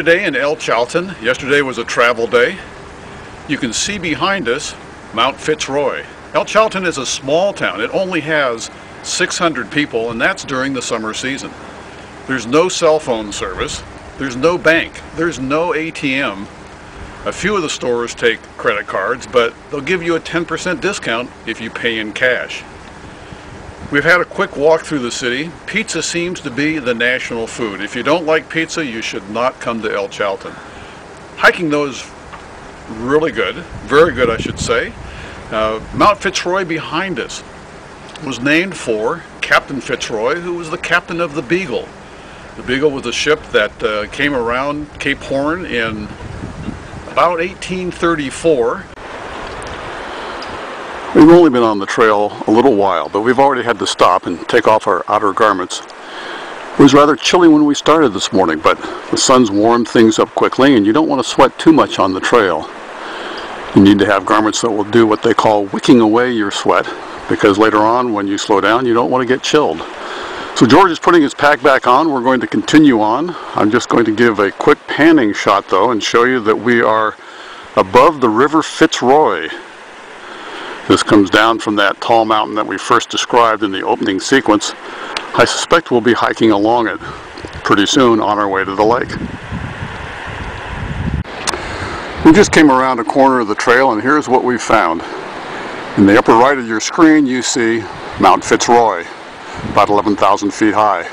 today in El Chalten. Yesterday was a travel day. You can see behind us Mount Fitzroy. El Chalten is a small town. It only has 600 people, and that's during the summer season. There's no cell phone service. There's no bank. There's no ATM. A few of the stores take credit cards, but they'll give you a 10% discount if you pay in cash. We've had a quick walk through the city. Pizza seems to be the national food. If you don't like pizza, you should not come to El Chalten. Hiking though is really good, very good I should say. Mount Fitzroy behind us was named for Captain Fitzroy, who was the captain of the Beagle. The Beagle was a ship that came around Cape Horn in about 1834. We've only been on the trail a little while, but we've already had to stop and take off our outer garments. It was rather chilly when we started this morning, but the sun's warmed things up quickly, and you don't want to sweat too much on the trail. You need to have garments that will do what they call wicking away your sweat, because later on when you slow down you don't want to get chilled. So George is putting his pack back on. We're going to continue on. I'm just going to give a quick panning shot though and show you that we are above the river Fitzroy. This comes down from that tall mountain that we first described in the opening sequence. I suspect we'll be hiking along it pretty soon on our way to the lake. We just came around a corner of the trail, and here's what we found. In the upper right of your screen you see Mount Fitzroy, about 11,000 feet high.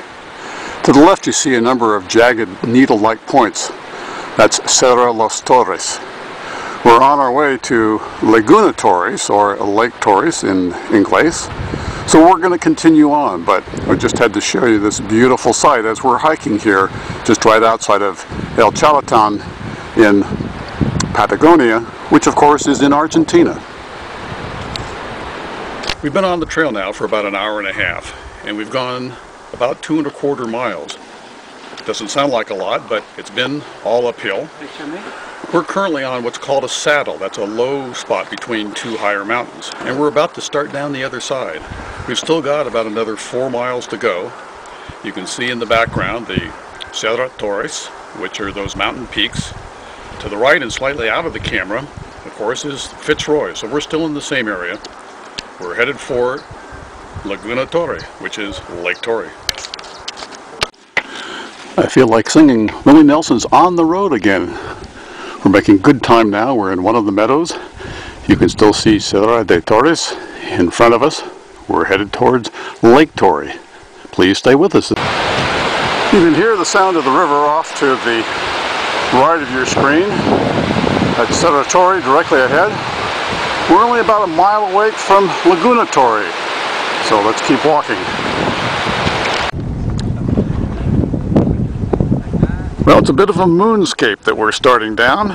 To the left you see a number of jagged needle-like points. That's Cerro Los Torres. We're on our way to Laguna Torres, or Lake Torres in English. So we're going to continue on, but I just had to show you this beautiful sight as we're hiking here just right outside of El Chalten in Patagonia, which of course is in Argentina. We've been on the trail now for about an hour and a half, and we've gone about 2¼ miles. Doesn't sound like a lot, but it's been all uphill. We're currently on what's called a saddle. That's a low spot between two higher mountains, and we're about to start down the other side. We've still got about another 4 miles to go. You can see in the background the Cerro Torres, which are those mountain peaks. To the right and slightly out of the camera, of course, is Fitzroy. So we're still in the same area. We're headed for Laguna Torre, which is Lake Torre. I feel like singing Willie Nelson's On the Road again. We're making good time now. We're in one of the meadows. You can still see Cerro de Torres in front of us. We're headed towards Lake Torre. Please stay with us. You can hear the sound of the river off to the right of your screen. That's Cerro Torre directly ahead. We're only about a mile away from Laguna Torre, so let's keep walking. Well, it's a bit of a moonscape that we're starting down.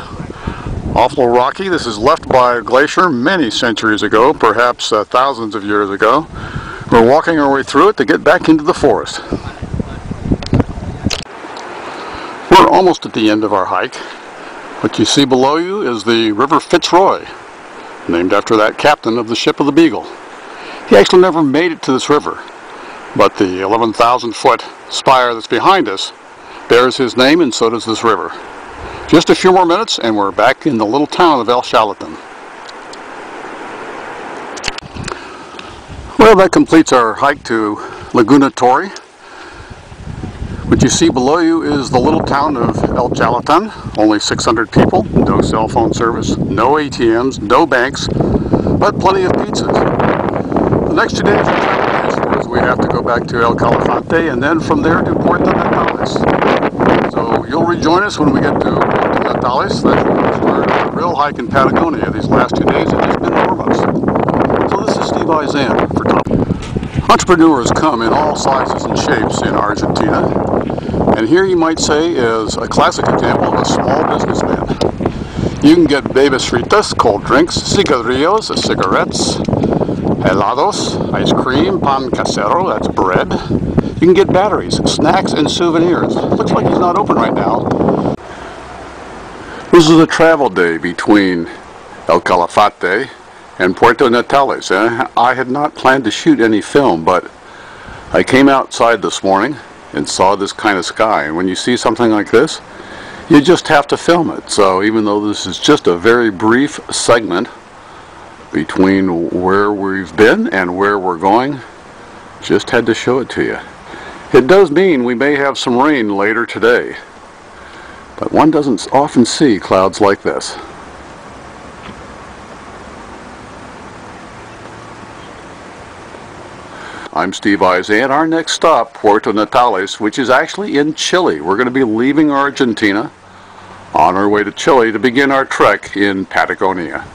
Awful rocky. This is left by a glacier many centuries ago, perhaps thousands of years ago. We're walking our way through it to get back into the forest. We're almost at the end of our hike. What you see below you is the River Fitzroy, named after that captain of the ship of the Beagle. He actually never made it to this river, but the 11,000-foot spire that's behind us bears his name, and so does this river. Just a few more minutes and we're back in the little town of El Chalten. Well, that completes our hike to Laguna Torre. What you see below you is the little town of El Chalten. Only 600 people, no cell phone service, no ATMs, no banks, but plenty of pizzas. The next 2 days are travel days for us. We have to go back to El Calafate and then from there to Puerto Natales. So you'll rejoin us when we get to Puerto Natales. That's where we'll start a real hike in Patagonia. These last 2 days have just been enormous. So this is Steve Izan for Top. Entrepreneurs come in all sizes and shapes in Argentina, and here you might say is a classic example of a small businessman. You can get bebes fritas, cold drinks, cigarrillos, cigarettes, helados, ice cream, pan casero, that's bread. You can get batteries, snacks, and souvenirs. Looks like he's not open right now. This is a travel day between El Calafate and Puerto Natales. I had not planned to shoot any film, but I came outside this morning and saw this kind of sky. And when you see something like this, you just have to film it. So even though this is just a very brief segment between where we've been and where we're going, just had to show it to you. It does mean we may have some rain later today, but one doesn't often see clouds like this. I'm Steve Izay, and our next stop, Puerto Natales, which is actually in Chile. We're going to be leaving Argentina on our way to Chile to begin our trek in Patagonia.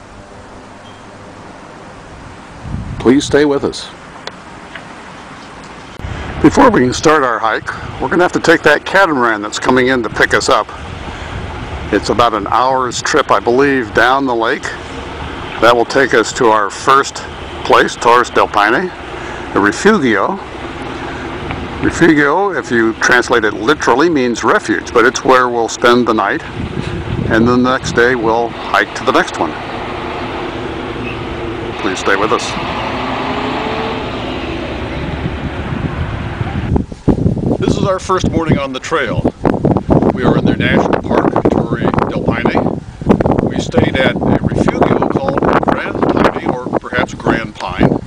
Please stay with us. Before we can start our hike, we're going to have to take that catamaran that's coming in to pick us up. It's about an hour's trip, I believe, down the lake. That will take us to our first place, Torres del Paine. The refugio. Refugio, if you translate it literally, means refuge, but it's where we'll spend the night, and then the next day we'll hike to the next one. Please stay with us. This is our first morning on the trail. We are in the national park, Torres del Paine. We stayed at a refugio called Grand Pine, or perhaps Grand Pine.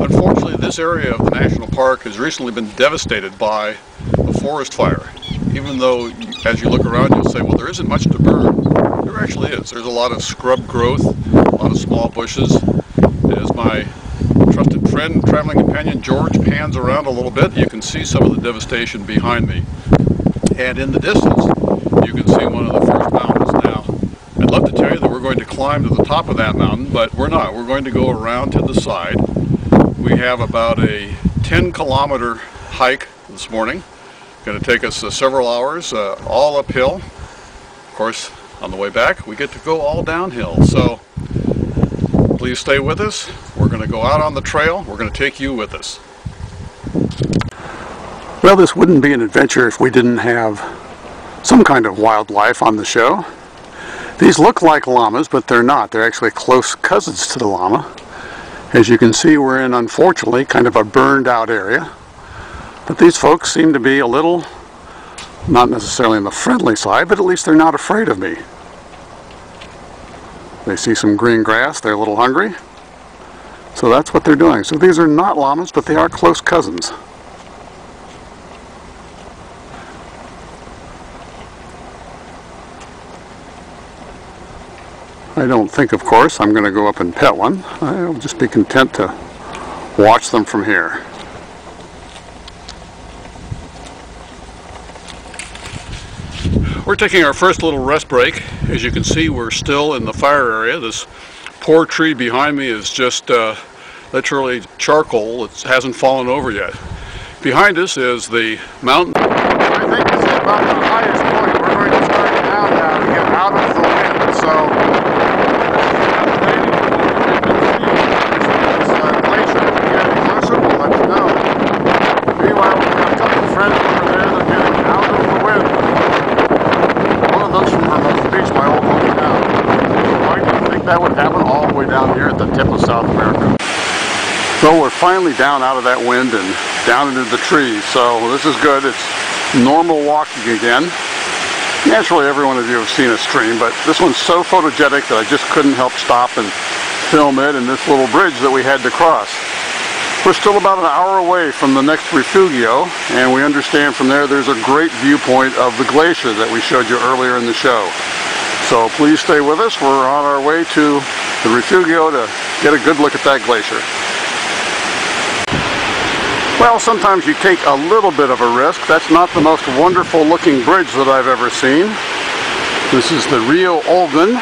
Unfortunately, this area of the national park has recently been devastated by a forest fire. Even though, as you look around, you'll say, well, there isn't much to burn. There actually is. There's a lot of scrub growth, a lot of small bushes. As my trusted friend, traveling companion, George pans around a little bit, you can see some of the devastation behind me. And in the distance, you can see one of the first mountains now. I'd love to tell you that we're going to climb to the top of that mountain, but we're not. We're going to go around to the side. We have about a 10-kilometer hike this morning. It's going to take us several hours, all uphill. Of course, on the way back, we get to go all downhill. So please stay with us. We're going to go out on the trail. We're going to take you with us. Well, this wouldn't be an adventure if we didn't have some kind of wildlife on the show. These look like llamas, but they're not. They're actually close cousins to the llama. As you can see, we're in, unfortunately, kind of a burned out area. But these folks seem to be a little, not necessarily on the friendly side, but at least they're not afraid of me. They see some green grass, they're a little hungry. So that's what they're doing. So these are not llamas, but they are close cousins. I don't think, of course, I'm going to go up and pet one. I'll just be content to watch them from here. We're taking our first little rest break. As you can see, we're still in the fire area. This poor tree behind me is just literally charcoal. It hasn't fallen over yet. Behind us is the mountain. I think this is about the highest point. We're going to start down now to get out of the wind. So that would happen all the way down here at the tip of South America. So we're finally down out of that wind and down into the trees. So this is good. It's normal walking again. Naturally, every one of you have seen a stream, but this one's so photogenic that I just couldn't help stop and film it in this little bridge that we had to cross. We're still about an hour away from the next refugio, and we understand from there there's a great viewpoint of the glacier that we showed you earlier in the show. So please stay with us. We're on our way to the refugio to get a good look at that glacier. Well, sometimes you take a little bit of a risk. That's not the most wonderful looking bridge that I've ever seen. This is the Rio Olgan.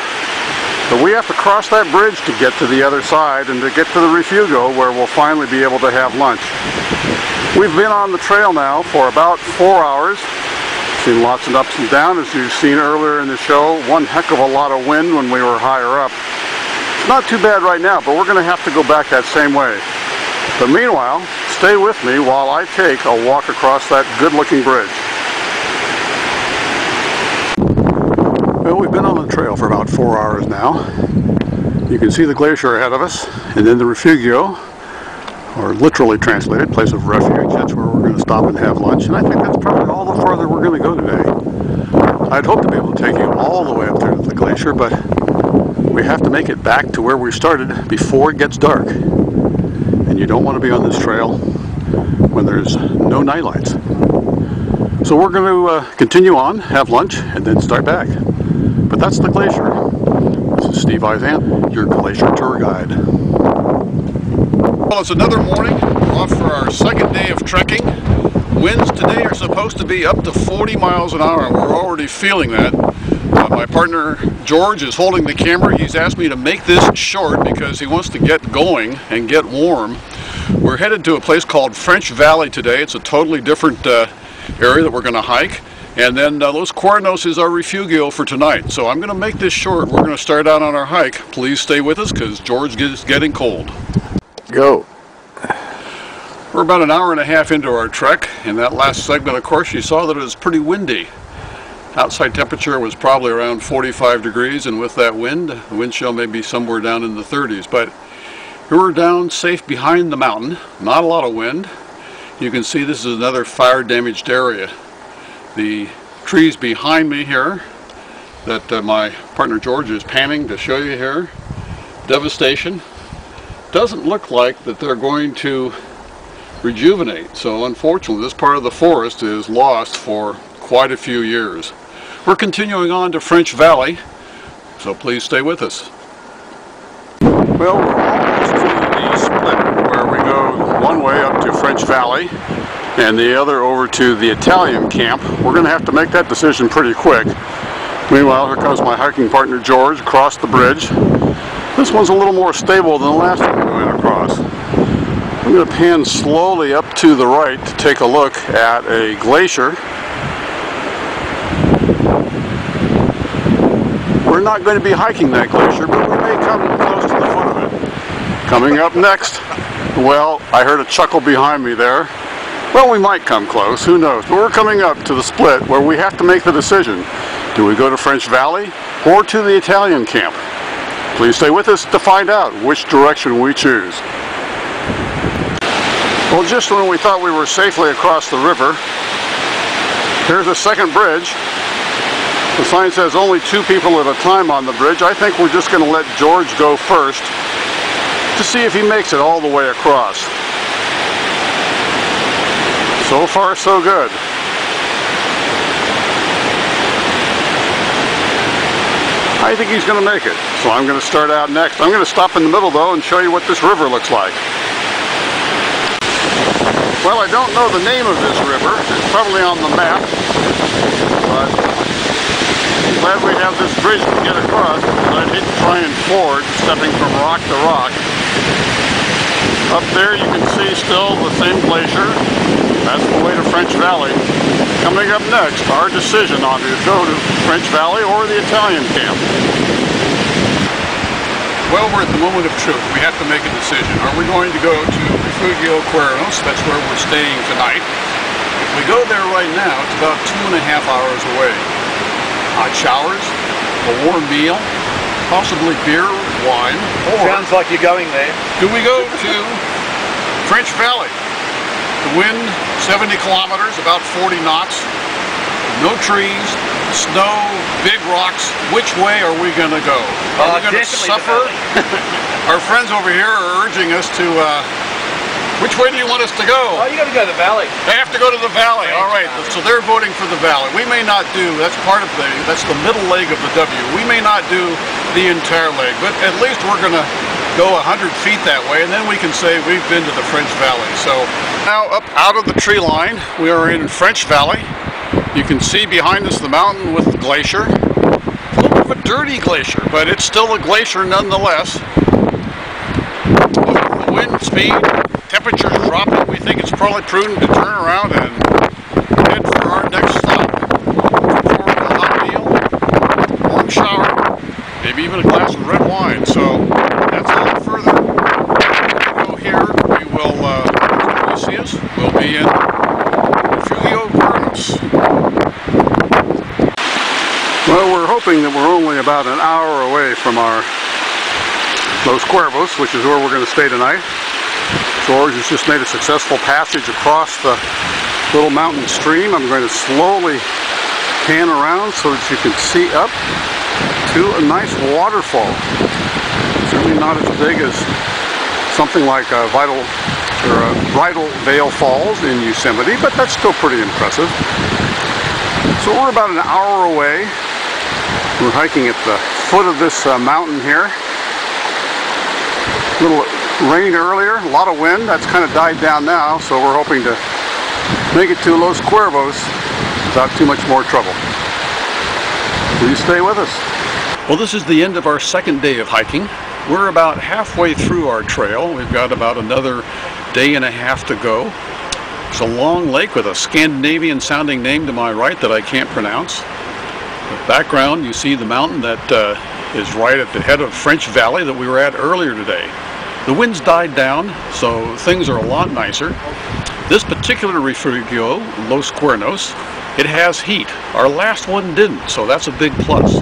But we have to cross that bridge to get to the other side and to get to the refugio where we'll finally be able to have lunch. We've been on the trail now for about 4 hours. Seen lots of ups and downs, as you've seen earlier in the show. One heck of a lot of wind when we were higher up. It's not too bad right now, but we're going to have to go back that same way. But meanwhile, stay with me while I take a walk across that good-looking bridge. Well, we've been on the trail for about 4 hours now. You can see the glacier ahead of us, and then the refugio, or literally translated, place of refuge. That's where we're going to stop and have lunch, and I think that's probably all the farther we're going to go today. I'd hope to be able to take you all the way up there to the glacier, but we have to make it back to where we started before it gets dark. And you don't want to be on this trail when there's no night lights. So we're going to continue on, have lunch, and then start back. But that's the glacier. This is Steve Izant, your glacier tour guide. Well, it's another morning. We're off for our second day of trekking. Winds today are supposed to be up to 40 miles an hour. We're already feeling that. My partner George is holding the camera. He's asked me to make this short because he wants to get going and get warm. We're headed to a place called French Valley today. It's a totally different area that we're going to hike. And then Los Cuernos is our refugio for tonight. So I'm going to make this short. We're going to start out on our hike. Please stay with us because George is getting cold. Go. We're about an hour and a half into our trek. In that last segment, of course, you saw that it was pretty windy. Outside temperature was probably around 45 degrees, and with that wind, the wind chill may be somewhere down in the 30s. But we're down safe behind the mountain. Not a lot of wind. You can see this is another fire-damaged area. The trees behind me here that my partner George is panning to show you here, devastation. Doesn't look like that they're going to rejuvenate. So unfortunately, this part of the forest is lost for quite a few years. We're continuing on to French Valley, so please stay with us. Well, we're almost to the split where we go one way up to French Valley and the other over to the Italian camp. We're going to have to make that decision pretty quick. Meanwhile, here comes my hiking partner George across the bridge. This one's a little more stable than the last one we went across. I'm going to pan slowly up to the right to take a look at a glacier. We're not going to be hiking that glacier, but we may come close to the foot of it. Coming up next, well, I heard a chuckle behind me there. Well, we might come close, who knows. But we're coming up to the split where we have to make the decision. Do we go to French Valley or to the Italian camp? Please stay with us to find out which direction we choose. Well, just when we thought we were safely across the river, here's a second bridge. The sign says only 2 people at a time on the bridge. I think we're just going to let George go first to see if he makes it all the way across. So far, so good. I think he's going to make it, so I'm going to start out next. I'm going to stop in the middle, though, and show you what this river looks like. Well, I don't know the name of this river. It's probably on the map, but I'm glad we have this bridge to get across, because I'd hate to try and ford stepping from rock to rock. Up there you can see still the same glacier. That's the way to French Valley. Coming up next, our decision on to go to French Valley or the Italian camp. Well, we're at the moment of truth. We have to make a decision. Are we going to go to Refugio Cuernos? That's where we're staying tonight. If we go there right now, it's about 2.5 hours away. Hot showers, a warm meal, possibly beer, wine, or... Sounds like you're going there. Do we go to French Valley? The wind, 70 kilometers, about 40 knots. No trees, snow, big rocks. Which way are we going to go? Are we going to suffer? Our friends over here are urging us to... which way do you want us to go? Oh, you got to go to the valley. They have to go to the valley. All right, so they're voting for the valley. We may not do, that's part of that's the middle leg of the W. We may not do the entire leg, but at least we're going to go 100 feet that way, and then we can say we've been to the French Valley. So now up out of the tree line, we are in French Valley. You can see behind us the mountain with the glacier. A little bit of a dirty glacier, but it's still a glacier nonetheless. The wind speed, temperature's dropping. We think it's probably prudent to turn around and head for our next stop. For a hot meal, warm shower, maybe even a glass of red wine. So that's a little further. Go here, we will, when you see us, we'll be in Refugio Cuernos. Well, we're hoping that we're only about an hour away from our Los Cuernos, which is where we're going to stay tonight. George has just made a successful passage across the little mountain stream. I'm going to slowly pan around so that you can see up to a nice waterfall. Certainly not as big as something like a Bridal Veil Falls in Yosemite, but that's still pretty impressive. So we're about an hour away. We're hiking at the foot of this mountain here. A little rain earlier, a lot of wind. That's kind of died down now, so we're hoping to make it to Los Cuervos without too much more trouble. Will you stay with us? Well, this is the end of our second day of hiking. We're about halfway through our trail. We've got about another day and a half to go. It's a long lake with a Scandinavian sounding name to my right that I can't pronounce. In the background you see the mountain that is right at the head of French Valley that we were at earlier today. The wind's died down, so things are a lot nicer. This particular refugio, Los Cuernos, it has heat. Our last one didn't, so that's a big plus.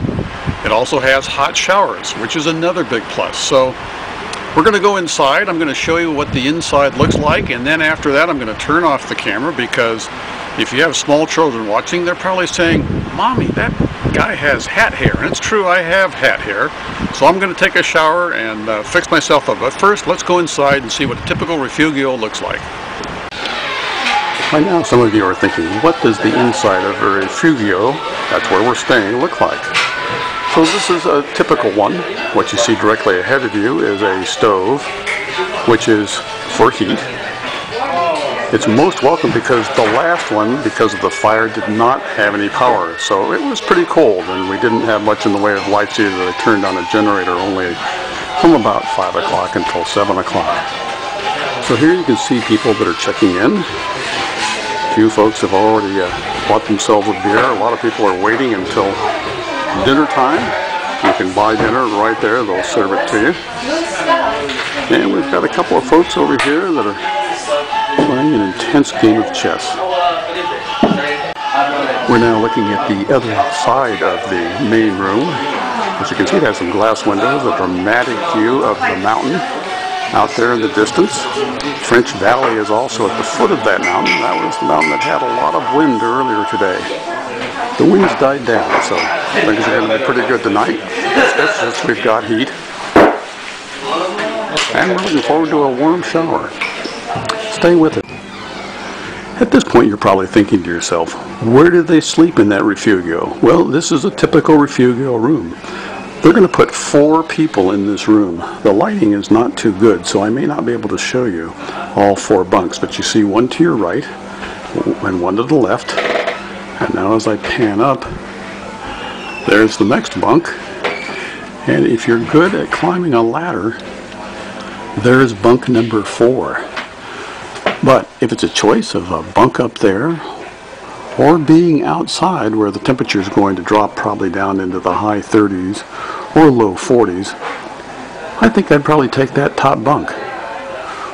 It also has hot showers, which is another big plus. So we're going to go inside. I'm going to show you what the inside looks like, and then after that I'm going to turn off the camera, because if you have small children watching, they're probably saying, "Mommy, that guy has hat hair." And it's true, I have hat hair. So I'm going to take a shower and fix myself up. But first, let's go inside and see what a typical refugio looks like. By now some of you are thinking, what does the inside of a refugio, that's where we're staying, look like? So this is a typical one. What you see directly ahead of you is a stove, which is for heat. It's most welcome because the last one, because of the fire, did not have any power. So it was pretty cold, and we didn't have much in the way of lights either. They turned on a generator only from about 5 o'clock until 7 o'clock. So here you can see people that are checking in. A few folks have already bought themselves a beer. A lot of people are waiting until dinner time. You can buy dinner right there. They'll serve it to you. And we've got a couple of folks over here that are playing an intense game of chess. We're now looking at the other side of the main room. As you can see, it has some glass windows, a dramatic view of the mountain out there in the distance. French Valley is also at the foot of that mountain. That was the mountain that had a lot of wind earlier today. The wind's died down, so things are going to be pretty good tonight. Since we've got heat. And we're looking forward to a warm shower. Stay with it. At this point you're probably thinking to yourself, where did they sleep in that refugio? Well, this is a typical refugio room. They're going to put 4 people in this room. The lighting is not too good, so I may not be able to show you all 4 bunks, but you see one to your right and one to the left. And now as I pan up, there's the next bunk. And if you're good at climbing a ladder, there's bunk number 4. But if it's a choice of a bunk up there or being outside where the temperature is going to drop probably down into the high 30s or low 40s, I think I'd probably take that top bunk.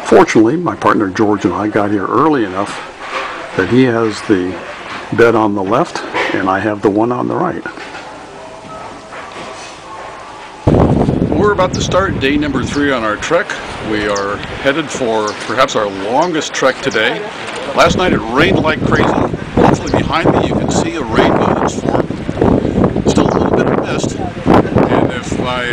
Fortunately, my partner George and I got here early enough that he has the bed on the left and I have the one on the right. We're about to start day number 3 on our trek. We are headed for perhaps our longest trek today. Last night it rained like crazy. Hopefully behind me you can see a rainbow that's formed. Still a little bit of mist. And if my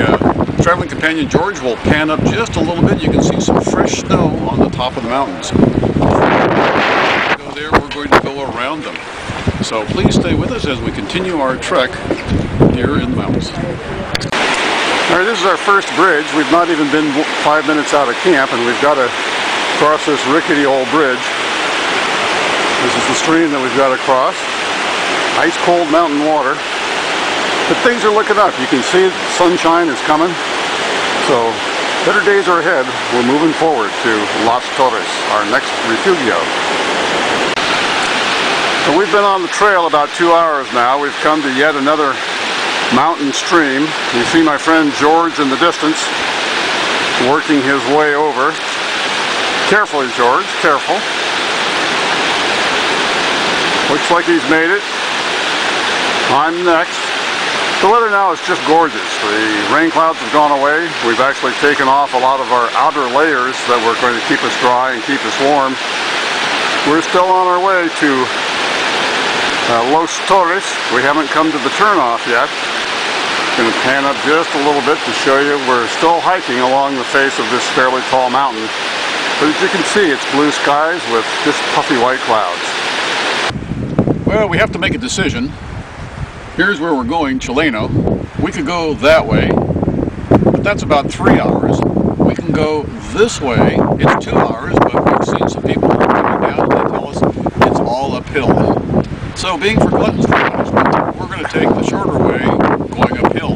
traveling companion George will pan up just a little bit, you can see some fresh snow on the top of the mountains. Go there, we're going to go around them. So please stay with us as we continue our trek here in the mountains. Alright, this is our first bridge. We've not even been 5 minutes out of camp, and we've got to cross this rickety old bridge. This is the stream that we've got to cross. Ice cold mountain water. But things are looking up. You can see sunshine is coming. So better days are ahead. We're moving forward to Las Torres, our next refugio. So we've been on the trail about 2 hours now. We've come to yet another mountain stream. You see my friend George in the distance working his way over. Carefully, George, careful. Looks like he's made it. I'm next. The weather now is just gorgeous. The rain clouds have gone away. We've actually taken off a lot of our outer layers that were going to keep us dry and keep us warm. We're still on our way to Los Torres. We haven't come to the turnoff yet. Going to pan up just a little bit to show you we're still hiking along the face of this fairly tall mountain. But as you can see, it's blue skies with just puffy white clouds. Well, we have to make a decision. Here's where we're going, Chileno. We could go that way, but that's about 3 hours. We can go this way. It's 2 hours, but we've seen some people coming down and they tell us it's all uphill. So being for gluttons for punishment, we're going to take the shorter way, going uphill.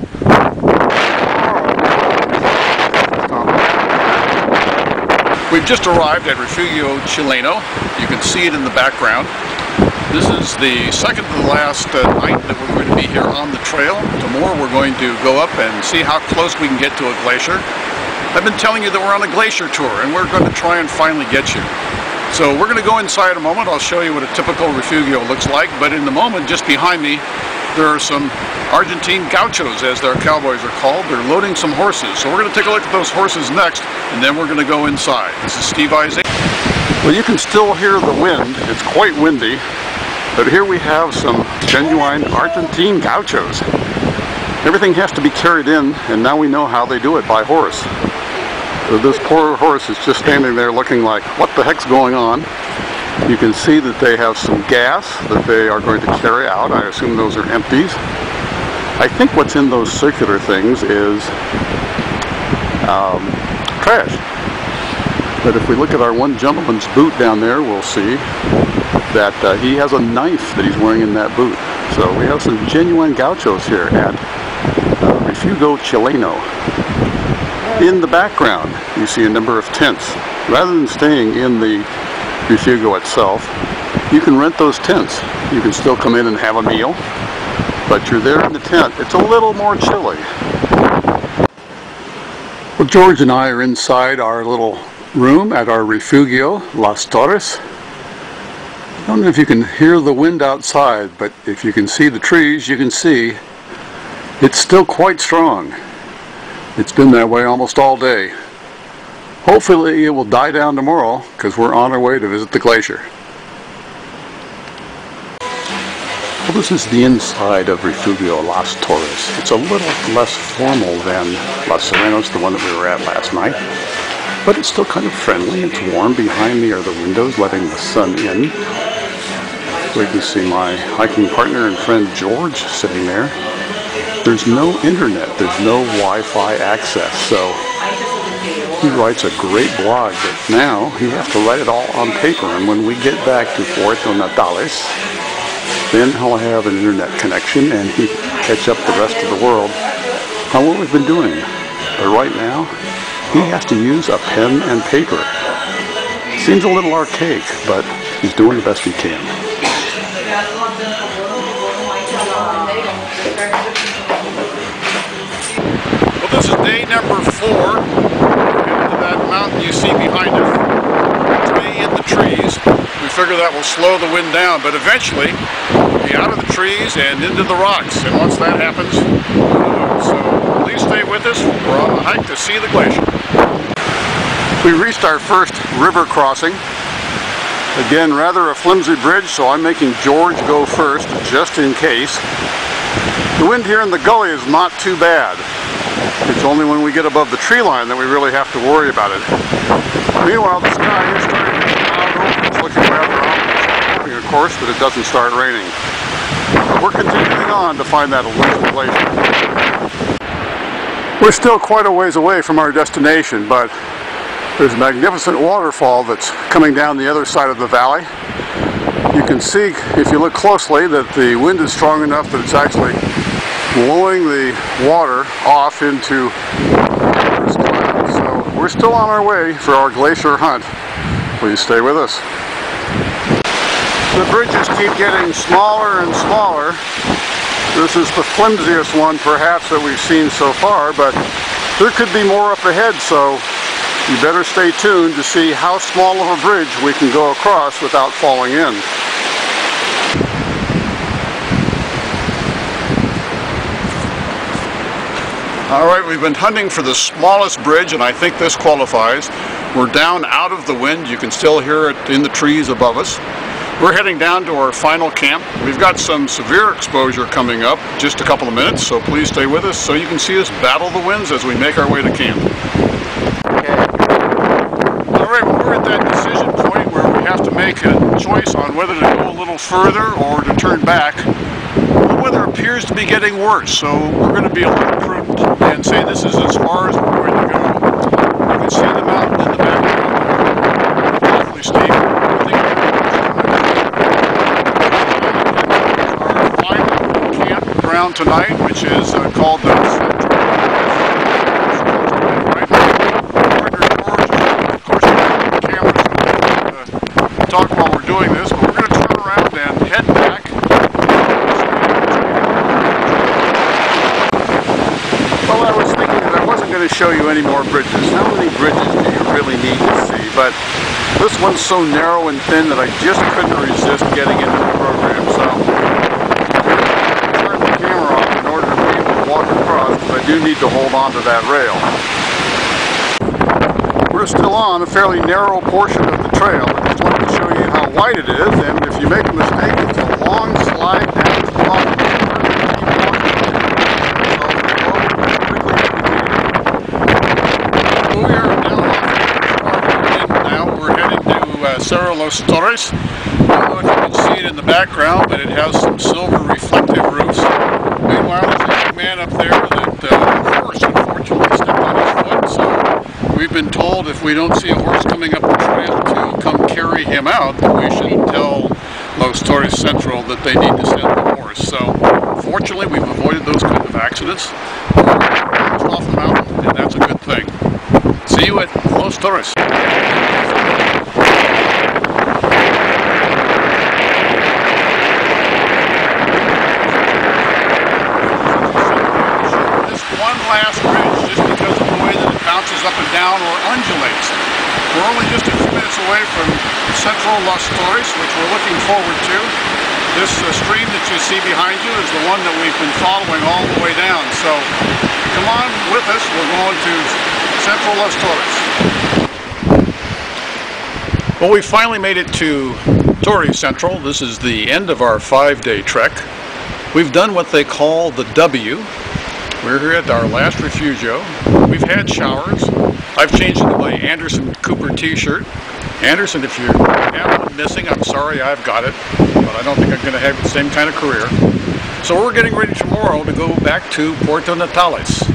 We've just arrived at Refugio Chileno. You can see it in the background. This is the second to the last night that we're going to be here on the trail. Tomorrow we're going to go up and see how close we can get to a glacier. I've been telling you that we're on a glacier tour and we're going to try and finally get you. So we're going to go inside a moment. I'll show you what a typical refugio looks like, but in the moment just behind me there are some Argentine gauchos, as their cowboys are called. They're loading some horses. So we're going to take a look at those horses next, and then we're going to go inside. This is Steve Isaac. Well, you can still hear the wind. It's quite windy, but here we have some genuine Argentine gauchos. Everything has to be carried in, and now we know how they do it, by horse. So this poor horse is just standing there looking like, what the heck's going on? You can see that they have some gas that they are going to carry out. I assume those are empties. I think what's in those circular things is trash. But if we look at our one gentleman's boot down there, we'll see that he has a knife that he's wearing in that boot. So we have some genuine gauchos here at Refugio Chileno. In the background, you see a number of tents. Rather than staying in the Refugio itself, you can rent those tents. You can still come in and have a meal, but you're there in the tent. It's a little more chilly. Well, George and I are inside our little room at our Refugio, Los Torres. I don't know if you can hear the wind outside, but if you can see the trees, you can see it's still quite strong. It's been that way almost all day. Hopefully it will die down tomorrow, because we're on our way to visit the glacier. Well, this is the inside of Refugio Los Torres. It's a little less formal than Los Serenos, the one that we were at last night. But it's still kind of friendly. It's warm. Behind me are the windows letting the sun in. We can see my hiking partner and friend George sitting there. There's no internet. There's no Wi-Fi access. So he writes a great blog, but now he has to write it all on paper. And when we get back to Puerto Natales, then he'll have an internet connection and he can catch up the rest of the world on what we've been doing. But right now, he has to use a pen and paper. Seems a little archaic, but he's doing the best he can. Well, this is day number 4. We're headed to that mountain you see behind us. It's way in the trees. We figure that will slow the wind down, but eventually we'll be out of the trees and into the rocks. And once that happens, so please stay with us. We're on the hike to see the glacier. We reached our first river crossing. Again, rather a flimsy bridge, so I'm making George go first, just in case. The wind here in the gully is not too bad. It's only when we get above the tree line that we really have to worry about it. Meanwhile, the sky is starting to cloud over. It's looking rather ominous. Hoping, of course, that it doesn't start raining. But we're continuing on to find that elusive glacier. We're still quite a ways away from our destination, but there's a magnificent waterfall that's coming down the other side of the valley. You can see, if you look closely, that the wind is strong enough that it's actually blowing the water off into this cloud. So we're still on our way for our glacier hunt. Please stay with us. The bridges keep getting smaller and smaller. This is the flimsiest one perhaps that we've seen so far, but there could be more up ahead, so you better stay tuned to see how small of a bridge we can go across without falling in. Alright, we've been hunting for the smallest bridge, and I think this qualifies. We're down out of the wind. You can still hear it in the trees above us. We're heading down to our final camp. We've got some severe exposure coming up, just a couple of minutes, so please stay with us so you can see us battle the winds as we make our way to camp. Alright, well, we're at that decision point where we have to make a choice on whether to go a little further or to turn back. The weather appears to be getting worse, so we're going to be a little prudent and say this is as far as we're going to go. You can see the mountain in the background, awfully steep. Tonight, which is called the Chalten. Of course, we're on the camera, so we'll talk while we're doing this, but we're going to turn around and head back. Well, I was thinking that I wasn't going to show you any more bridges. How many bridges do you really need to see? But this one's so narrow and thin that I just couldn't resist getting into the program. So I do need to hold on to that rail. We're still on a fairly narrow portion of the trail. I just wanted to show you how wide it is, and if you make a mistake, it's a long slide down to the bottom. We are now we're heading to Cerro Los Torres. I don't know if you can see it in the background, but it has some silver reflective roofs. Meanwhile, there's a young man up there that horse unfortunately stepped on his foot, so we've been told if we don't see a horse coming up the trail to come carry him out, that we should tell Los Torres Central that they need to send the horse. So fortunately we've avoided those kind of accidents. We're off the mountain, and that's a good thing. See you at Los Torres. Last bridge, just because of the way that it bounces up and down or undulates. We're only just a few minutes away from central Los Torres, which we're looking forward to. This stream that you see behind you is the one that we've been following all the way down. So come on with us, we're going to central Los Torres. Well, we finally made it to Torres Central. This is the end of our 5-day trek. We've done what they call the W. We're here at our last refugio. We've had showers. I've changed into my Anderson Cooper t-shirt. Anderson, if you have one missing, I'm sorry, I've got it, but I don't think I'm going to have the same kind of career. So we're getting ready tomorrow to go back to Puerto Natales.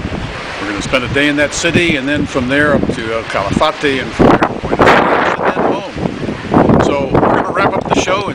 We're going to spend a day in that city, and then from there up to El Calafate, and from there to Buenos Aires, and then home. So we're going to wrap up the show.